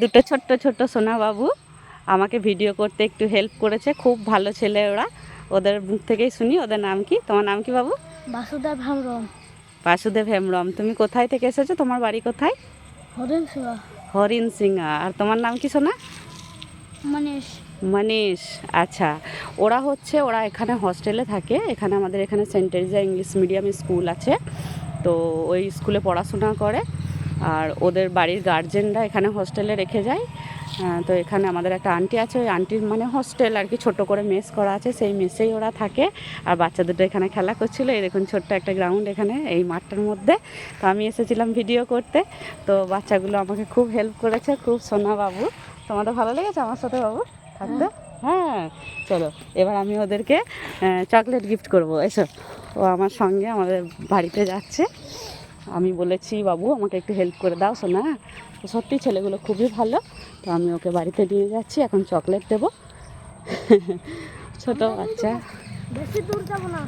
দুটো ছোট্ট ছোট্ট সোনা বাবু আমাকে ভিডিও করতে একটু হেল্প করেছে, খুব ভালো ছেলে ওরা। ওদের মুখ থেকেই শুনি ওদের নাম কি। তোমার নাম কি বাবু? বাসুদেব হেমব্রম। বাসুদেব হেমব্রম। তুমি কোথায় থেকে এসেছো? তোমার বাড়ি কোথায়? হরিণ সিংহ। হরিণ সিংহা। আর তোমার নাম কি সোনা? মনীষ। মনীষ। আচ্ছা, ওরা এখানে হস্টেলে থাকে। এখানে আমাদের এখানে Saint Teresa English medium school আছে, তো ওই স্কুলে পড়াশোনা করে। আর ওদের বাড়ির গার্জেনরা এখানে হস্টেলে রেখে যায়। তো এখানে আমাদের একটা আন্টি আছে, ওই আন্টির মানে হস্টেল আর কি, ছোট করে মেস করা আছে, সেই মেসেই ওরা থাকে। আর বাচ্চা দুটো এখানে খেলা করছিল। এই দেখুন ছোট্ট একটা গ্রাউন্ড এখানে এই মাঠটার মধ্যে। তো আমি এসেছিলাম ভিডিও করতে, তো বাচ্চাগুলো আমাকে খুব হেল্প করেছে, খুব সোনা বাবু। তোমাদের ভালো লেগেছে আমার সাথে বাবু থাকতে? হ্যাঁ, চলো এবার আমি ওদেরকে চকলেট গিফট করব। এসো, ও আমার সঙ্গে আমাদের বাড়িতে যাচ্ছে। আমি বলেছি বাবু আমাকে একটু হেল্প করে দাও সোনা। তো সত্যি ছেলেগুলো খুবই ভালো। তো আমি ওকে বাড়িতে নিয়ে যাচ্ছি, এখন চকলেট দেবো। ছোট বাচ্চা। বেশি দূর যাবো না।